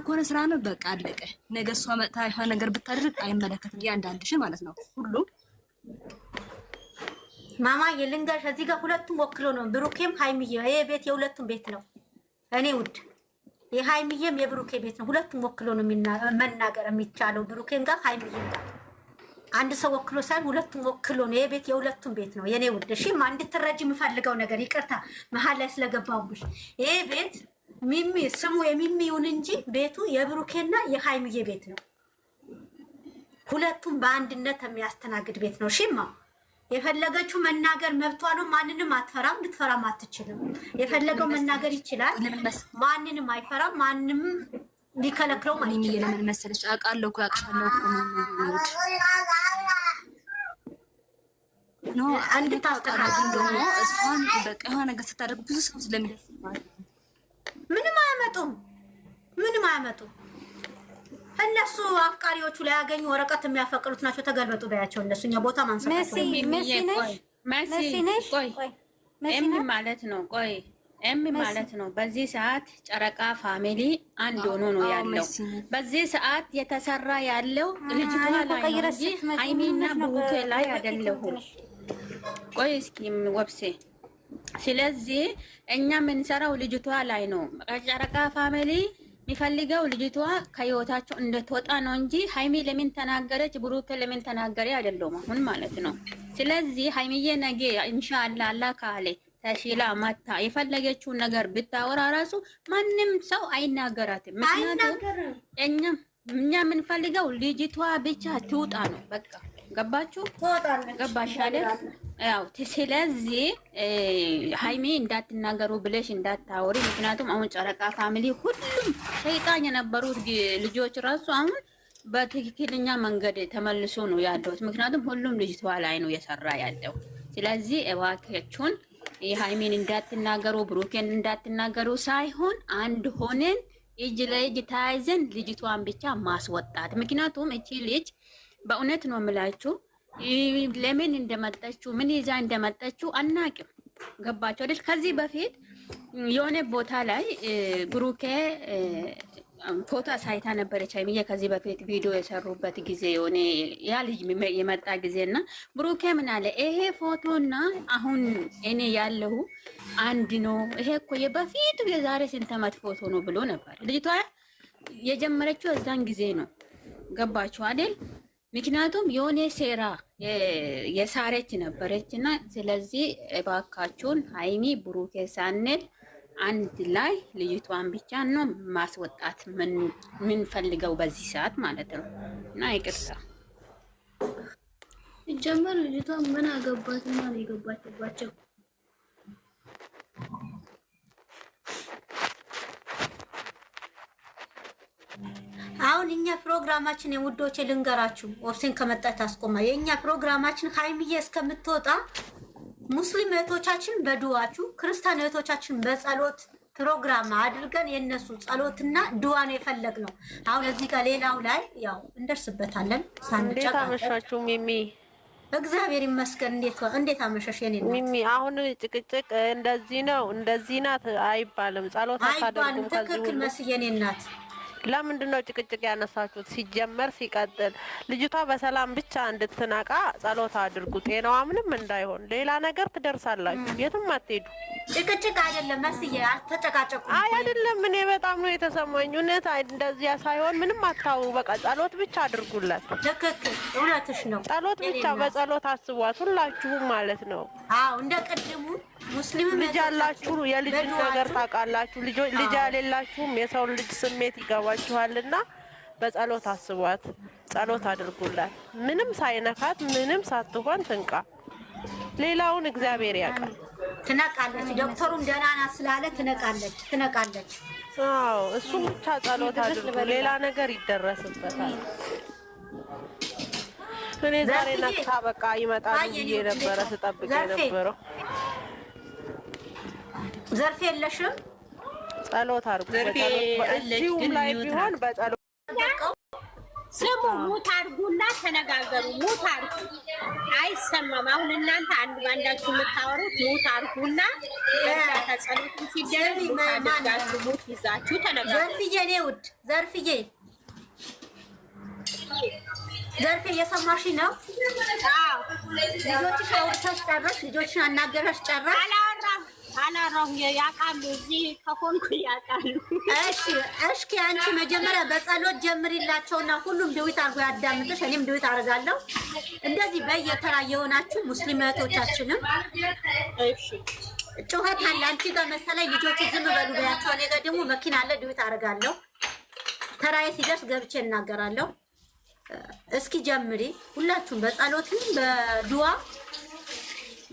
ከሆነ ስራ ነው በቃ አለቀ። ነገ እሷ መጣ የሆነ ነገር ብታደርግ አይመለከትም ያንዳንድሽ ማለት ነው ሁሉም ማማ የልንጋሽ እዚህ ጋር ሁለቱም ወክሎ ነው ብሩኬም ሃይሚዬ ይሄ ቤት የሁለቱም ቤት ነው እኔ ውድ የሃይሚዬም የብሩኬ ቤት ነው ሁለቱም ወክሎ ነው መናገር የሚቻለው ብሩኬን ጋር ሃይሚዬም ጋር አንድ ሰው ወክሎ ሳይሆን ሁለቱም ወክሎ ነው ይሄ ቤት የሁለቱም ቤት ነው የኔ ውድ እሺ እንድትረጂ የምፈልገው ነገር ይቅርታ መሀል ላይ ስለገባሁብሽ ይሄ ቤት ሚሚ ስሙ የሚሚ ይሁን እንጂ ቤቱ የብሩኬና የሃይሚዬ ቤት ነው ሁለቱም በአንድነት የሚያስተናግድ ቤት ነው እሺማ የፈለገችው መናገር መብቷ ነው ማንንም አትፈራም ልትፈራም አትችልም የፈለገው መናገር ይችላል ማንንም አይፈራም ማንንም ሊከለክለው ማለት ነው ለምን መሰለሽ አውቃለሁ እኮ ያቅሻለሁ እኮ ነው አንድ ታስተካክል ደግሞ እሷን በቃ የሆነ ነገር ስታደርግ ብዙ ሰው ስለሚደርስባት ምንም አያመጡም እነሱ አፍቃሪዎቹ ላይ ያገኙ ወረቀት የሚያፈቅሩት ናቸው ተገልበጡ በያቸው እነሱኛ ቦታ ማንሰጣቸው መሲ ቆይ ኤም ማለት ነው በዚህ ሰዓት ጨረቃ ፋሚሊ አንድ ሆኖ ነው ያለው በዚህ ሰዓት የተሰራ ያለው ልጅቷ ላይ እንጂ ሃይሚና ብሩኬ ላይ አይደለም ቆይ እስኪ ወብሴ ስለዚህ እኛ የምንሰራው ልጅቷ ላይ ነው ጨረቃ ፋሚሊ የሚፈልገው ልጅቷ ከህይወታቸው እንደተወጣ ነው እንጂ ሃይሚ ለምን ተናገረች ብሩክ ለምን ተናገረ አይደለም አሁን ማለት ነው ስለዚህ ሃይሚዬ ነገ ኢንሻአላህ አላህ ካለ ተሽላ ማታ የፈለገችውን ነገር ብታወራ ራሱ ማንም ሰው አይናገራትም ምክንያቱም እኛ የምንፈልገው ልጅቷ ብቻ ትውጣ ነው በቃ ገባችሁ ገባሽ አይደል ያው ስለዚህ ሃይሚ እንዳትናገሩ ብለሽ እንዳታወሪ ምክንያቱም አሁን ጨረቃ ፋሚሊ ሁሉም ሸይጣን የነበሩት ልጆች ራሱ አሁን በትክክለኛ መንገድ ተመልሶ ነው ያለው ምክንያቱም ሁሉም ልጅቷ ላይ ነው የሰራ ያለው ስለዚህ እባካችሁን ሃይሚን እንዳትናገሩ ብሩኬን እንዳትናገሩ ሳይሆን አንድ ሆነን እጅ ለእጅ ተያይዘን ልጅቷን ብቻ ማስወጣት ምክንያቱም እቺ ልጅ በእውነት ነው የምላችሁ ለምን እንደመጣችሁ ምን ይዛ እንደመጣችሁ አናቅም ገባችሁ አይደል ከዚህ በፊት የሆነ ቦታ ላይ ብሩኬ ፎቶ ሳይታ ነበረች ሃይሚዬ ከዚህ በፊት ቪዲዮ የሰሩበት ጊዜ የሆነ ያ ልጅ የመጣ ጊዜና ብሩኬ ምን አለ ይሄ ፎቶና አሁን እኔ ያለው አንድ ነው ይሄ እኮ የበፊቱ የዛሬ ስንት ዓመት ፎቶ ነው ብሎ ነበር ልጅቷ የጀመረችው እዛን ጊዜ ነው ገባችሁ አይደል ምክንያቱም የሆነ ሴራ የሳረች ነበረችና ስለዚህ እባካችሁን ሃይሚ ብሩኬ ሳንል አንድ ላይ ልጅቷን ብቻ ነው ማስወጣት ምን ፈልገው በዚህ ሰዓት ማለት ነው እና ይቅርታ ይጀመር ልጅቷ ምን አገባትና ነው የገባችባቸው አሁን እኛ ፕሮግራማችን የውዶቼ ልንገራችሁ ኦርሴን ከመጣት አስቆማ የኛ ፕሮግራማችን ሃይሚዬ እስከምትወጣ ሙስሊም እህቶቻችን በዱዓችሁ ክርስቲያን እህቶቻችን በጸሎት ፕሮግራም አድርገን የነሱ ጸሎትና ዱዓ ነው የፈለግነው አሁን እዚህ ጋር ሌላው ላይ ያው እንደርስበታለን ሳንጨቃ አመሻችሁ ሚሚ እግዚአብሔር ይመስገን እንዴት አመሸሽ የኔ ነው ሚሚ አሁን ጭቅጭቅ እንደዚህ ነው እንደዚህ ናት አይባልም ጸሎት አታደርጉም ከዚህ ትክክል መስዬ የኔ እናት ለምንድን ነው ጭቅጭቅ ያነሳችሁት ሲጀመር ሲቀጥል ልጅቷ በሰላም ብቻ እንድትነቃ ጸሎት አድርጉ ጤናዋ ምንም እንዳይሆን ሌላ ነገር ትደርሳላችሁ የትም አትሄዱ ጭቅጭቅ አይደለም መስዬ አልተጨቃጨቁ አይ አይደለም እኔ በጣም ነው የተሰማኝ እውነት እንደዚያ ሳይሆን ምንም አታው በቃ ጸሎት ብቻ አድርጉላት ትክክል እውነትሽ ነው ጸሎት ብቻ በጸሎት አስቧት ሁላችሁም ማለት ነው አዎ እንደ ቀድሙ ሙስሊም ልጅ ያላችሁ የልጅ ነገር ታውቃላችሁ ልጅ ያሌላችሁም የሰው ልጅ ስሜት ይገባችኋልና በጸሎት አስቧት ጸሎት አድርጉላት ምንም ሳይነካት ምንም ሳትሆን ትንቃ ሌላውን እግዚአብሔር ያውቃል ትነቃለች ዶክተሩም ደህና ናት ስላለ ትነቃለች አዎ እሱ ብቻ ጸሎት አድርጉ ሌላ ነገር ይደረስበታል እኔ ዛሬ ነካ በቃ ይመጣል ብዬ ነበረ ስጠብቅ የነበረው ዘርፍ የለሽም ጸሎት አድርጉ በጸሎት እዚሁም ላይ ቢሆን በጸሎት ስሙ ሙት አድርጉና ተነጋገሩ። ሙት አድርጉ፣ አይሰማም። አሁን እናንተ አንድ ባንዳችሁ የምታወሩት ሙት አድርጉና ተጸሎቱ ሲደረግ ማዳጋችሁ ሙት ይዛችሁ ተነጋገሩ። ዘርፍዬ እኔ ውድ ዘርፍዬ እየሰማሽ ነው? አዎ ልጆችሽ አውርተሽ ጨረስሽ? ልጆችሽን አናገረሽ ጨረስሽ? አላራሁ ያውቃሉ፣ እዚህ ከሆንኩ ያውቃሉ። እሺ እስኪ አንቺ መጀመሪያ በጸሎት ጀምሪላቸውና ሁሉም ዲዊት አድርጎ ያዳምጥሽ፣ እኔም ዲዊት አደርጋለሁ። እንደዚህ በየተራ የሆናችሁ ሙስሊም እህቶቻችንም እሺ ጩኸት አለ አንቺ ጋር መሰለኝ። ልጆች ዝም በሉ በያቸው። እኔ ጋር ደግሞ መኪና አለ፣ ዲዊት አደርጋለሁ። ተራዬ ሲደርስ ገብቼ እናገራለሁ። እስኪ ጀምሪ ሁላችሁም በጸሎትም በዱዓ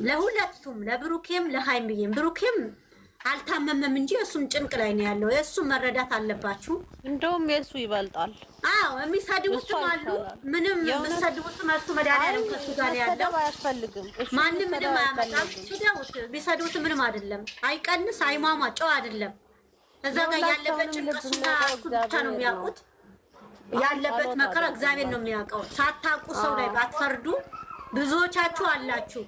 ለሁለቱም ለብሩኬም ለሃይሚዬም። ብሩኬም አልታመመም እንጂ እሱም ጭንቅ ላይ ነው ያለው። የእሱም መረዳት አለባችሁ። እንደውም የእሱ ይበልጣል። አዎ የሚሳድቡትም አሉ። ምንም የሚሳድቡትም እሱ መድኃኒዓለም ከሱ ጋር ነው ያለው። አያስፈልግም። ማንም ምንም አያመጣም። ሲደውት ቢሰድቡት ምንም አይደለም። አይቀንስ አይሟሟ ጨው አይደለም። እዛ ጋር ያለበት ጭንቀሱና እሱ ብቻ ነው የሚያውቁት። ያለበት መከራ እግዚአብሔር ነው የሚያውቀው። ሳታውቁ ሰው ላይ ባትፈርዱ ብዙዎቻችሁ አላችሁ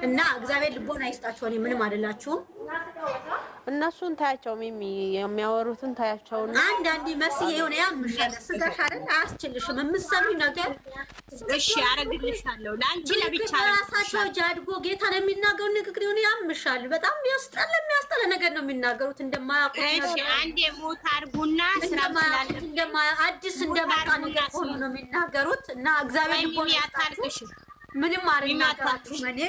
እና እግዚአብሔር ልቦና ይስጣችሁ። እኔ ምንም አይደላችሁም። እነሱን ታያቸው፣ ሚሚ የሚያወሩትን ታያቸውና አንዳንዴ መስዬ የሆነ ያምሻለ ስጋሽ አይደል አያስችልሽም። የምትሰሚው ነገር እሺ አረግልሻለሁ። ለአንቺ ለብቻ ራሳቸው ጃድጎ ጌታን የሚናገሩ ንግግር የሆነ ያምሻል። በጣም የሚያስጠላ ነገር ነው የሚናገሩት። እንደማያውቁት እሺ አንዴ ሞት አድርጉና አዲስ እንደመጣ ነገር ሆኖ ነው የሚናገሩት እና እግዚአብሔር ልቦና ይስጣችሁ። ምንም አልናገራችሁም። እኔ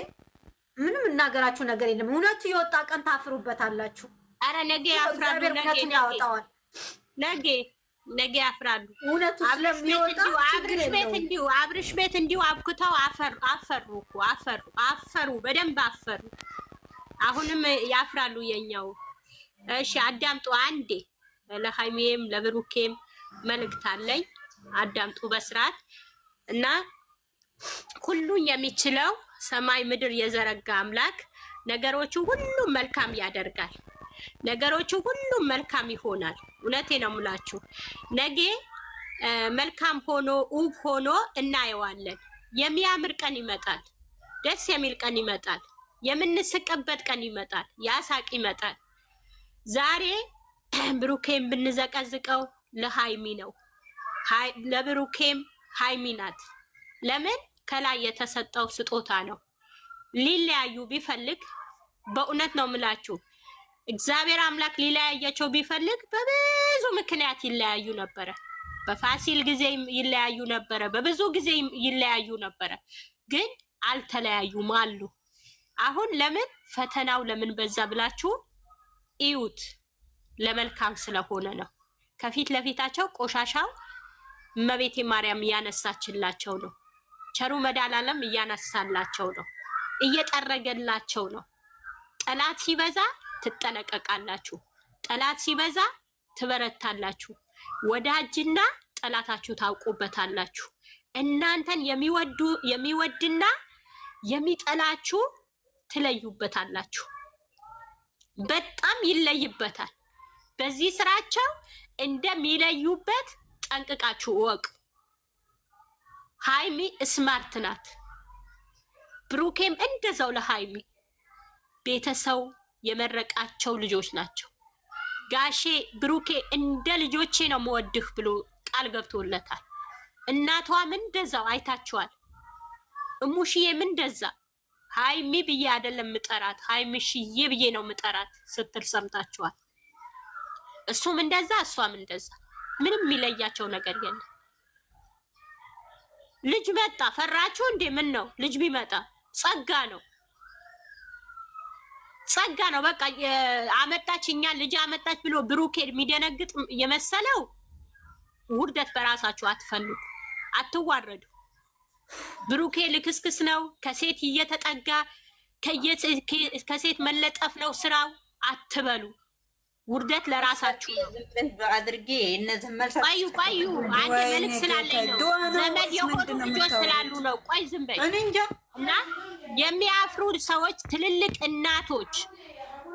ምንም እናገራችሁ ነገር የለም። እውነቱ የወጣ ቀን ታፍሩበታላችሁ። አረ ነገ ያፍራሉ። እውነቱን ያወጣዋል። ነገ ያፍራሉ። እውነቱ ስለሚወጣ አብርሽ ቤት እንዲሁ አብክተው አፈሩ፣ በደንብ አፈሩ። አሁንም ያፍራሉ የኛው። እሺ አዳምጡ አንዴ። ለሃይሚዬም ለብሩኬም መልእክት አለኝ። አዳምጡ በስርዓት እና ሁሉን የሚችለው ሰማይ ምድር የዘረጋ አምላክ ነገሮቹ ሁሉም መልካም ያደርጋል። ነገሮቹ ሁሉም መልካም ይሆናል። እውነቴ ነው የምላችሁ። ነገ መልካም ሆኖ ውብ ሆኖ እናየዋለን። የሚያምር ቀን ይመጣል። ደስ የሚል ቀን ይመጣል። የምንስቅበት ቀን ይመጣል። ያሳቅ ይመጣል። ዛሬ ብሩኬም ብንዘቀዝቀው ለሃይሚ ነው። ለብሩኬም ሃይሚ ናት። ለምን? ከላይ የተሰጠው ስጦታ ነው። ሊለያዩ ቢፈልግ በእውነት ነው የምላችሁ እግዚአብሔር አምላክ ሊለያያቸው ቢፈልግ በብዙ ምክንያት ይለያዩ ነበረ። በፋሲል ጊዜ ይለያዩ ነበረ። በብዙ ጊዜ ይለያዩ ነበረ። ግን አልተለያዩም አሉ። አሁን ለምን ፈተናው ለምን በዛ ብላችሁ እዩት። ለመልካም ስለሆነ ነው። ከፊት ለፊታቸው ቆሻሻው እመቤቴ ማርያም እያነሳችላቸው ነው። ቸሩ መድኃኒዓለም እያነሳላቸው ነው። እየጠረገላቸው ነው። ጠላት ሲበዛ ትጠነቀቃላችሁ። ጠላት ሲበዛ ትበረታላችሁ። ወዳጅና ጠላታችሁ ታውቁበታላችሁ። እናንተን የሚወድና የሚጠላችሁ ትለዩበታላችሁ። በጣም ይለይበታል። በዚህ ስራቸው እንደሚለዩበት ጠንቅቃችሁ እወቁ። ሃይሚ ስማርት ናት። ብሩኬም እንደዛው ለሃይሚ ቤተሰው የመረቃቸው ልጆች ናቸው። ጋሼ ብሩኬ እንደ ልጆቼ ነው መወድህ ብሎ ቃል ገብቶለታል። እናቷም እንደዛው አይታችኋል። እሙሽዬም እንደዛ ሃይሚ ብዬ አይደለም ምጠራት ሃይሚሽዬ ብዬ ነው ምጠራት ስትል ሰምታችኋል። እሱም እንደዛ እሷም እንደዛ ምንም የሚለያቸው ነገር የለም። ልጅ መጣ ፈራችሁ እንዴ? ምን ነው ልጅ ቢመጣ ጸጋ ነው፣ ጸጋ ነው። በቃ አመጣች እኛ ልጅ አመጣች ብሎ ብሩኬ የሚደነግጥ የመሰለው ውርደት በራሳችሁ አትፈልጉ፣ አትዋረዱ። ብሩኬ ልክስክስ ነው። ከሴት እየተጠጋ ከሴት መለጠፍ ነው ስራው አትበሉ። ውርደት ለራሳችሁ አድርጌ እነዚህ መልስ ቆዩ አንድ መልክ ስላለኝ ነው። ዘመድ የሆኑ ልጆች ስላሉ ነው። ቆይ ዝም በይ እና የሚያፍሩ ሰዎች ትልልቅ እናቶች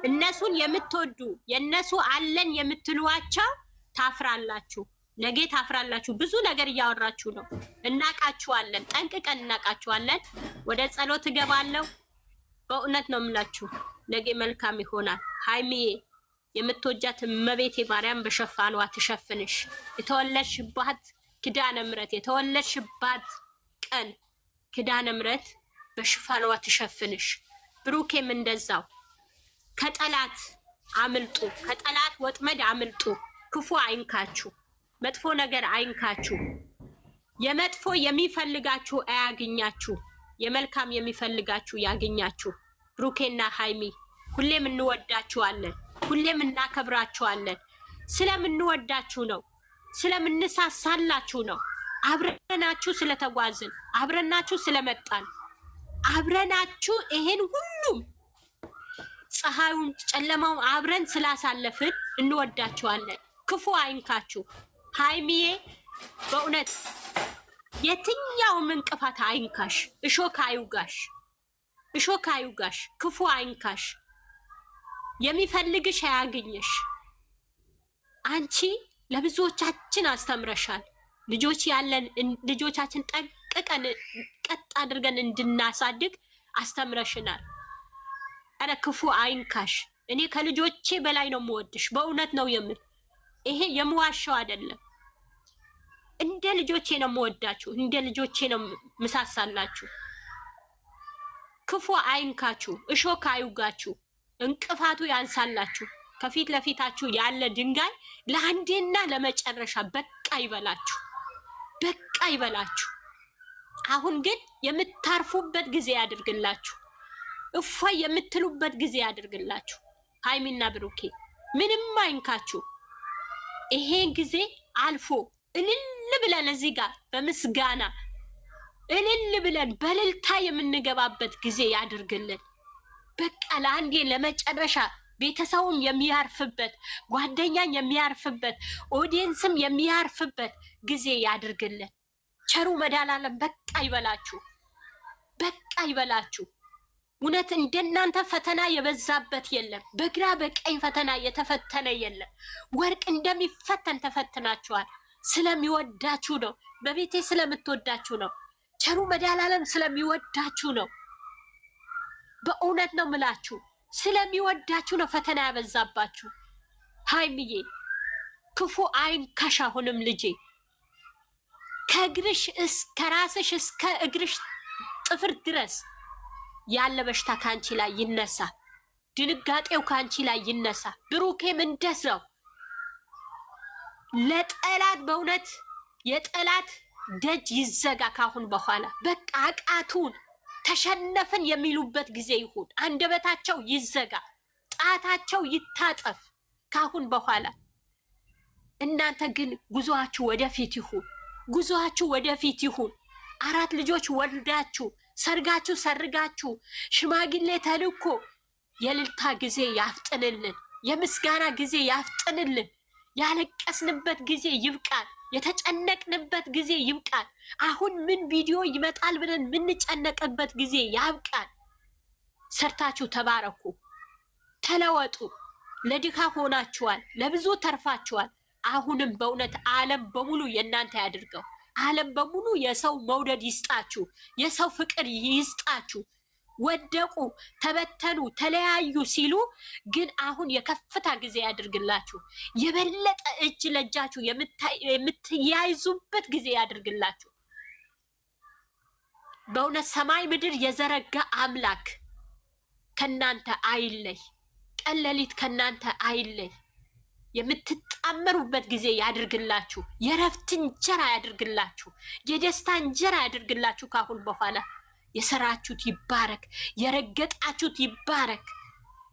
እነሱን የምትወዱ የነሱ አለን የምትሏቸው ታፍራላችሁ። ነገ ታፍራላችሁ። ብዙ ነገር እያወራችሁ ነው። እናቃችኋለን፣ ጠንቅቀን እናቃችኋለን። ወደ ጸሎት እገባለሁ። በእውነት ነው የምላችሁ፣ ነገ መልካም ይሆናል። ሀይሚዬ የምትወጃት እመቤቴ ማርያም በሸፋኗ ትሸፍንሽ። የተወለድሽባት ኪዳነ ምሕረት የተወለድሽባት ቀን ኪዳነ ምሕረት በሽፋኗ ትሸፍንሽ። ብሩኬም እንደዛው። ከጠላት አምልጡ፣ ከጠላት ወጥመድ አምልጡ። ክፉ አይንካችሁ፣ መጥፎ ነገር አይንካችሁ። የመጥፎ የሚፈልጋችሁ አያግኛችሁ፣ የመልካም የሚፈልጋችሁ ያግኛችሁ። ብሩኬና ሃይሚ ሁሌም እንወዳችኋለን፣ ሁሌም እናከብራችኋለን። ስለምንወዳችሁ ነው፣ ስለምንሳሳላችሁ ነው። አብረናችሁ ስለተጓዝን፣ አብረናችሁ ስለመጣን፣ አብረናችሁ ይሄን ሁሉም ፀሐዩን ጨለማው አብረን ስላሳለፍን እንወዳችኋለን። ክፉ አይንካችሁ። ሃይሚዬ በእውነት የትኛውም እንቅፋት አይንካሽ፣ እሾክ አይውጋሽ፣ እሾክ አይውጋሽ፣ ክፉ አይንካሽ፣ የሚፈልግሽ አያግኝሽ። አንቺ ለብዙዎቻችን አስተምረሻል። ልጆች ያለን ልጆቻችን ጠንቅቀን ቀጥ አድርገን እንድናሳድግ አስተምረሽናል። አረ ክፉ አይንካሽ። እኔ ከልጆቼ በላይ ነው የምወድሽ። በእውነት ነው የምል። ይሄ የምዋሻው አይደለም። እንደ ልጆቼ ነው የምወዳችሁ፣ እንደ ልጆቼ ነው ምሳሳላችሁ። ክፉ አይንካችሁ፣ እሾክ አይውጋችሁ፣ እንቅፋቱ ያንሳላችሁ። ከፊት ለፊታችሁ ያለ ድንጋይ ለአንዴና ለመጨረሻ በቃ ይበላችሁ፣ በቃ ይበላችሁ። አሁን ግን የምታርፉበት ጊዜ ያድርግላችሁ። እፎይ የምትሉበት ጊዜ ያድርግላችሁ። ሃይሚና ብሩኬ ምንም አይንካችሁ። ይሄ ጊዜ አልፎ እልል ብለን እዚህ ጋር በምስጋና እልል ብለን በልልታ የምንገባበት ጊዜ ያድርግልን። በቃ ለአንዴ ለመጨረሻ ቤተሰቡም የሚያርፍበት፣ ጓደኛን የሚያርፍበት፣ ኦዲየንስም የሚያርፍበት ጊዜ ያድርግልን። ቸሩ መድኃኒዓለም በቃ ይበላችሁ፣ በቃ ይበላችሁ። እውነት እንደናንተ ፈተና የበዛበት የለም። በግራ በቀኝ ፈተና የተፈተነ የለም። ወርቅ እንደሚፈተን ተፈትናችኋል። ስለሚወዳችሁ ነው። በቤቴ ስለምትወዳችሁ ነው። ቸሩ መድኃኒዓለም ስለሚወዳችሁ ነው። በእውነት ነው ምላችሁ፣ ስለሚወዳችሁ ነው ፈተና ያበዛባችሁ። ሃይሚዬ ክፉ አይንካሽ። አሁንም ልጄ ከእግርሽ እስከ ራስሽ እስከ እግርሽ ጥፍር ድረስ ያለ በሽታ ካንቺ ላይ ይነሳ። ድንጋጤው ካንቺ ላይ ይነሳ። ብሩኬም እንደዛው። ለጠላት በእውነት የጠላት ደጅ ይዘጋ ካሁን በኋላ። በቃ አቃቱን ተሸነፍን የሚሉበት ጊዜ ይሁን። አንደበታቸው ይዘጋ፣ ጣታቸው ይታጠፍ ካሁን በኋላ። እናንተ ግን ጉዞአችሁ ወደፊት ይሁን፣ ጉዞአችሁ ወደፊት ይሁን። 4 ልጆች ወልዳችሁ ሰርጋችሁ ሰርጋችሁ ሽማግሌ ተልኮ የልልታ ጊዜ ያፍጥንልን፣ የምስጋና ጊዜ ያፍጥንልን። ያለቀስንበት ጊዜ ይብቃል፣ የተጨነቅንበት ጊዜ ይብቃል። አሁን ምን ቪዲዮ ይመጣል ብለን የምንጨነቅበት ጊዜ ያብቃል። ሰርታችሁ ተባረኩ፣ ተለወጡ። ለድካም ሆናችኋል፣ ለብዙ ተርፋችኋል። አሁንም በእውነት ዓለም በሙሉ የእናንተ ያድርገው። ዓለም በሙሉ የሰው መውደድ ይስጣችሁ፣ የሰው ፍቅር ይስጣችሁ። ወደቁ፣ ተበተኑ፣ ተለያዩ ሲሉ ግን አሁን የከፍታ ጊዜ ያድርግላችሁ። የበለጠ እጅ ለእጃችሁ የምትያይዙበት ጊዜ ያድርግላችሁ። በእውነት ሰማይ ምድር የዘረጋ አምላክ ከናንተ አይለይ፣ ቀን ሌሊት ከናንተ አይለይ። የምትጣመሩበት ጊዜ ያድርግላችሁ። የረፍት እንጀራ ያድርግላችሁ። የደስታ እንጀራ ያድርግላችሁ። ካሁን በኋላ የሰራችሁት ይባረክ፣ የረገጣችሁት ይባረክ፣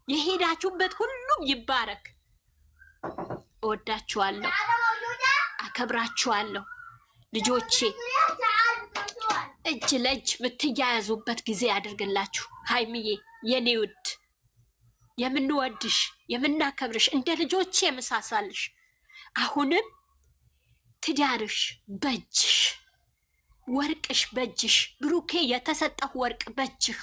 የሄዳችሁበት ሁሉም ይባረክ። እወዳችኋለሁ፣ አከብራችኋለሁ። ልጆቼ እጅ ለእጅ የምትያያዙበት ጊዜ ያድርግላችሁ። ሃይሚዬ የኔ ውድ የምንወድሽ የምናከብርሽ እንደ ልጆቼ የምሳሳልሽ፣ አሁንም ትዳርሽ በእጅሽ፣ ወርቅሽ በእጅሽ፣ ብሩኬ የተሰጠህ ወርቅ በእጅህ